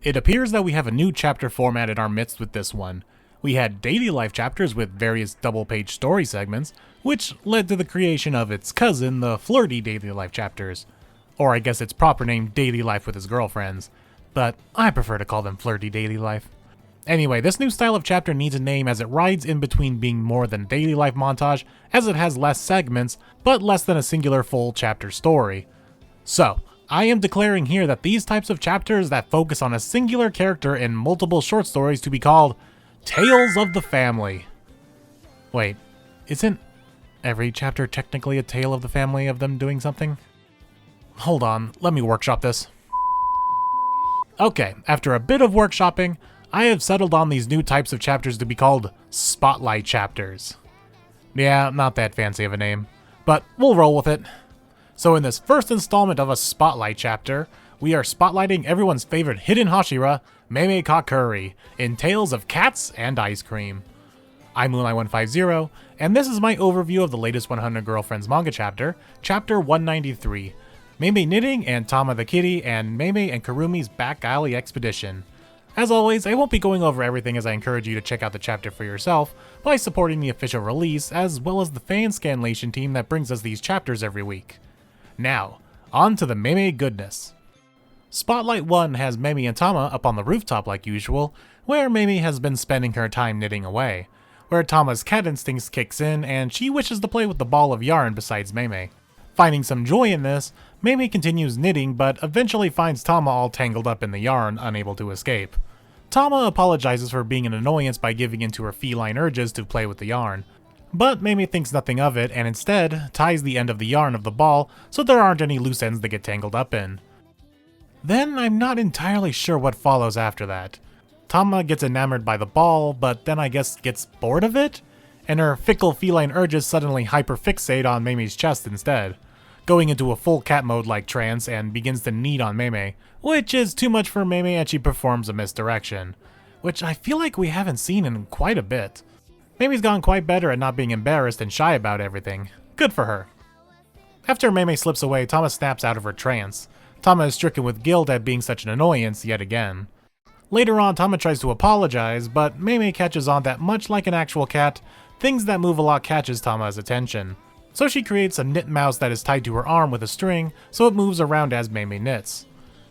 It appears that we have a new chapter format in our midst with this one. We had daily life chapters with various double-page story segments, which led to the creation of its cousin, the flirty daily life chapters. Or I guess its proper name, Daily Life with His Girlfriends. But I prefer to call them flirty daily life. Anyway, this new style of chapter needs a name as it rides in between being more than daily life montage, as it has less segments, but less than a singular full chapter story. So, I am declaring here that these types of chapters that focus on a singular character in multiple short stories to be called Tales of the Family. Wait, isn't every chapter technically a tale of the family of them doing something? Hold on, let me workshop this. Okay, after a bit of workshopping, I have settled on these new types of chapters to be called Spotlight chapters. Yeah, not that fancy of a name, but we'll roll with it. So in this first installment of a Spotlight chapter, we are spotlighting everyone's favorite hidden Hashira, Mayay Kakuri, in Tales of Cats and Ice Cream. I'm Moonlight150, and this is my overview of the latest 100 Girlfriends manga chapter, Chapter 193, Mayay Knitting and Tama the Kitty, and Mayay and Kurumi's Back Alley Expedition. As always, I won't be going over everything as I encourage you to check out the chapter for yourself by supporting the official release as well as the fan scanlation team that brings us these chapters every week. Now, on to the Mayay goodness. Spotlight 1 has Mayay and Tama up on the rooftop like usual, where Mayay has been spending her time knitting away, where Tama's cat instincts kicks in and she wishes to play with the ball of yarn besides Mayay. Finding some joy in this, Mayay continues knitting but eventually finds Tama all tangled up in the yarn, unable to escape. Tama apologizes for being an annoyance by giving in to her feline urges to play with the yarn. But Mayay thinks nothing of it and instead ties the end of the yarn of the ball so there aren't any loose ends to get tangled up in. Then I'm not entirely sure what follows after that. Tama gets enamored by the ball, but then I guess gets bored of it? And her fickle feline urges suddenly hyperfixate on Maymay's chest instead, going into a full cat mode like trance and begins to knead on Mayay, which is too much for Mayay and she performs a misdirection, which I feel like we haven't seen in quite a bit. Maymay's gone quite better at not being embarrassed and shy about everything. Good for her. After Mayay slips away, Tama snaps out of her trance. Tama is stricken with guilt at being such an annoyance yet again. Later on, Tama tries to apologize, but Mayay catches on that much like an actual cat, things that move a lot catches Tama's attention. So she creates a knit mouse that is tied to her arm with a string, so it moves around as Mayay knits.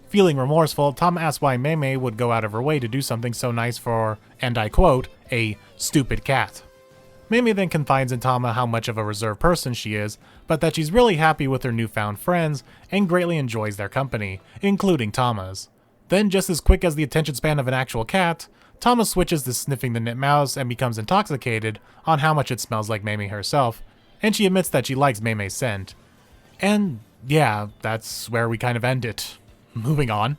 Feeling remorseful, Tama asks why Mayay would go out of her way to do something so nice for, and I quote, a stupid cat. Mayay then confides in Tama how much of a reserved person she is, but that she's really happy with her newfound friends and greatly enjoys their company, including Tama's. Then, just as quick as the attention span of an actual cat, Tama switches to sniffing the knit mouse and becomes intoxicated on how much it smells like Mayay herself, and she admits that she likes Mayay's scent. And yeah, that's where we kind of end it. Moving on.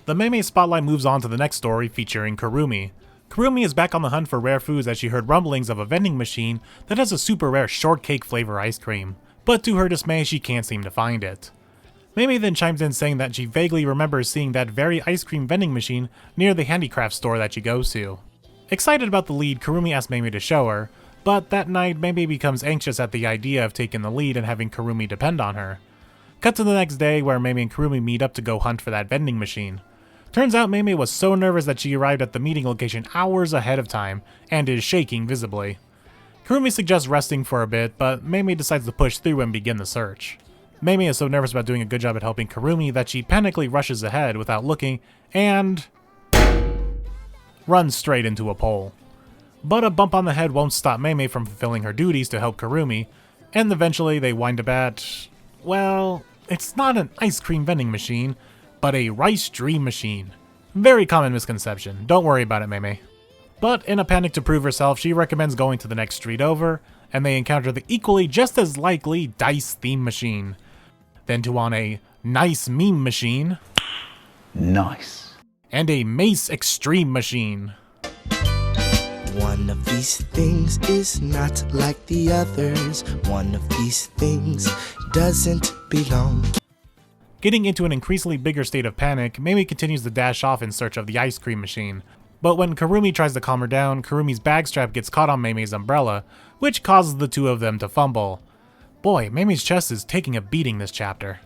The Mayay Spotlight moves on to the next story featuring Kurumi. Kurumi is back on the hunt for rare foods as she heard rumblings of a vending machine that has a super rare shortcake flavor ice cream, but to her dismay she can't seem to find it. Mayay then chimes in saying that she vaguely remembers seeing that very ice cream vending machine near the handicraft store that she goes to. Excited about the lead, Kurumi asks Mayay to show her, but that night Mayay becomes anxious at the idea of taking the lead and having Kurumi depend on her. Cut to the next day where Mayay and Kurumi meet up to go hunt for that vending machine. Turns out Mayay was so nervous that she arrived at the meeting location hours ahead of time, and is shaking visibly. Kurumi suggests resting for a bit, but Mayay decides to push through and begin the search. Mayay is so nervous about doing a good job at helping Kurumi that she panically rushes ahead without looking, and runs straight into a pole. But a bump on the head won't stop Mayay from fulfilling her duties to help Kurumi, and eventually they wind up at, well, it's not an ice cream vending machine, but a rice dream machine. Very common misconception, don't worry about it, Mayay. But in a panic to prove herself, she recommends going to the next street over, and they encounter the equally just as likely dice theme machine. Then to on a nice meme machine. Nice. And a mace extreme machine. One of these things is not like the others. One of these things doesn't belong. Getting into an increasingly bigger state of panic, Mayay continues to dash off in search of the ice cream machine. But when Kurumi tries to calm her down, Kurumi's bag strap gets caught on Maymay's umbrella, which causes the two of them to fumble. Boy, Maymay's chest is taking a beating this chapter.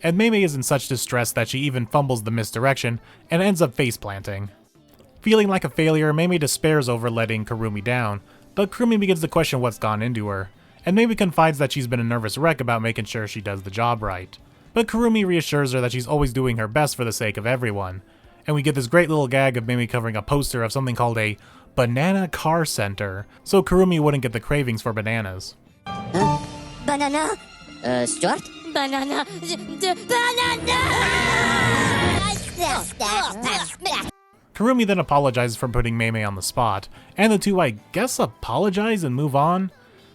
and Mayay is in such distress that she even fumbles the misdirection and ends up face planting. Feeling like a failure, Mayay despairs over letting Kurumi down, but Kurumi begins to question what's gone into her, and Mayay confides that she's been a nervous wreck about making sure she does the job right. But Kurumi reassures her that she's always doing her best for the sake of everyone, and we get this great little gag of Mayay covering a poster of something called a banana car center, so Kurumi wouldn't get the cravings for bananas. Banana? Stuart? Banana. Banana! Kurumi then apologizes for putting Mayay on the spot, and the two, I guess, apologize and move on,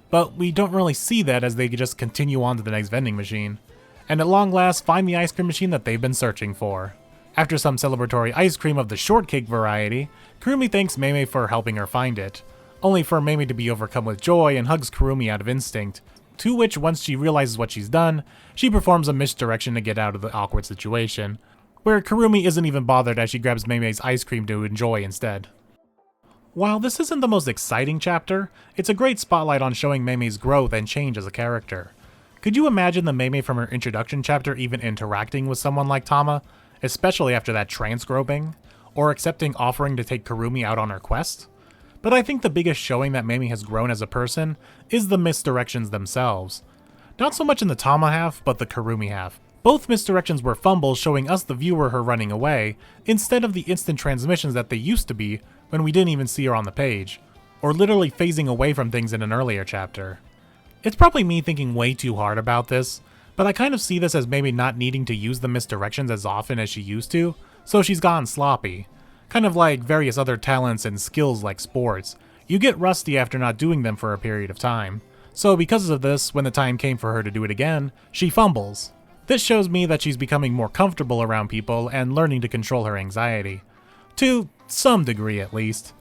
but we don't really see that as they just continue on to the next vending machine, and at long last find the ice cream machine that they've been searching for. After some celebratory ice cream of the shortcake variety, Kurumi thanks Mayay for helping her find it, only for Mayay to be overcome with joy and hugs Kurumi out of instinct, to which once she realizes what she's done, she performs a misdirection to get out of the awkward situation, where Kurumi isn't even bothered as she grabs Mayay's ice cream to enjoy instead. While this isn't the most exciting chapter, it's a great spotlight on showing Mayay's growth and change as a character. Could you imagine the Mayay from her introduction chapter even interacting with someone like Tama, especially after that trance groping, or accepting offering to take Kurumi out on her quest? But I think the biggest showing that Mayay has grown as a person is the misdirections themselves. Not so much in the Tama half, but the Kurumi half. Both misdirections were fumbles showing us the viewer her running away, instead of the instant transmissions that they used to be when we didn't even see her on the page, or literally phasing away from things in an earlier chapter. It's probably me thinking way too hard about this, but I kind of see this as maybe not needing to use the misdirections as often as she used to, so she's gone sloppy. Kind of like various other talents and skills like sports. You get rusty after not doing them for a period of time. So because of this, when the time came for her to do it again, she fumbles. This shows me that she's becoming more comfortable around people and learning to control her anxiety. To some degree at least.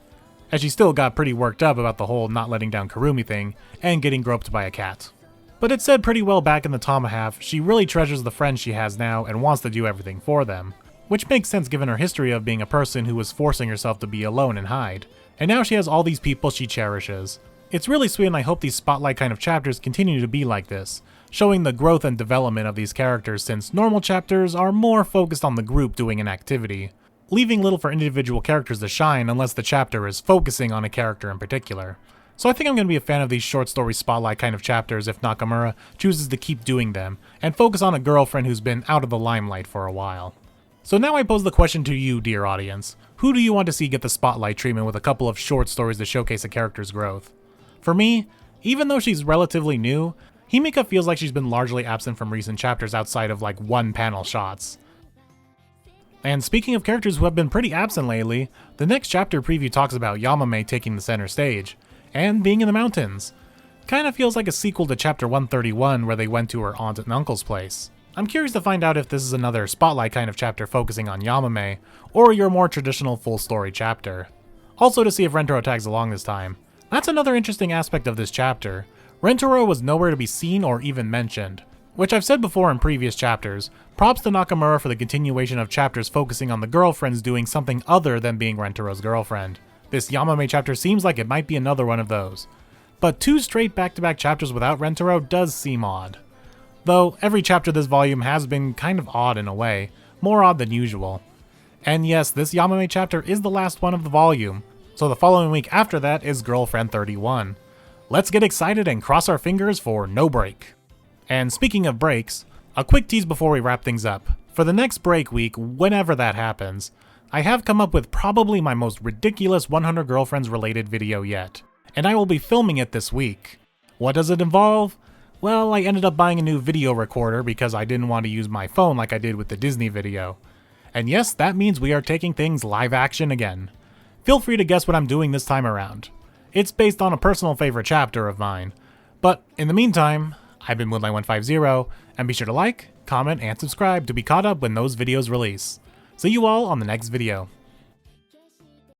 As she still got pretty worked up about the whole not letting down Kurumi thing and getting groped by a cat. But it said pretty well back in the Tama half, she really treasures the friends she has now and wants to do everything for them. Which makes sense given her history of being a person who was forcing herself to be alone and hide. And now she has all these people she cherishes. It's really sweet, and I hope these spotlight kind of chapters continue to be like this, showing the growth and development of these characters, since normal chapters are more focused on the group doing an activity, leaving little for individual characters to shine unless the chapter is focusing on a character in particular. So I think I'm going to be a fan of these short story spotlight kind of chapters if Nakamura chooses to keep doing them, and focus on a girlfriend who's been out of the limelight for a while. So now I pose the question to you, dear audience. Who do you want to see get the spotlight treatment with a couple of short stories to showcase a character's growth? For me, even though she's relatively new, Himika feels like she's been largely absent from recent chapters outside of like one-panel shots. And speaking of characters who have been pretty absent lately, the next chapter preview talks about Yamame taking the center stage, and being in the mountains. Kinda feels like a sequel to chapter 131 where they went to her aunt and uncle's place. I'm curious to find out if this is another spotlight kind of chapter focusing on Yamame, or your more traditional full story chapter. Also to see if Rentaro tags along this time. That's another interesting aspect of this chapter. Rentaro was nowhere to be seen or even mentioned. Which I've said before in previous chapters, props to Nakamura for the continuation of chapters focusing on the girlfriends doing something other than being Rentaro's girlfriend. This Yamame chapter seems like it might be another one of those. But 2 straight back-to-back chapters without Rentaro does seem odd. Though every chapter this volume has been kind of odd in a way, more odd than usual. And yes, this Yamame chapter is the last one of the volume, so the following week after that is Girlfriend 31. Let's get excited and cross our fingers for no break. And speaking of breaks, a quick tease before we wrap things up. For the next break week, whenever that happens, I have come up with probably my most ridiculous 100 Girlfriends related video yet, and I will be filming it this week. What does it involve? Well, I ended up buying a new video recorder because I didn't want to use my phone like I did with the Disney video. And yes, that means we are taking things live action again. Feel free to guess what I'm doing this time around. It's based on a personal favorite chapter of mine. But in the meantime, I've been Moonlight150, and be sure to like, comment, and subscribe to be caught up when those videos release. See you all on the next video.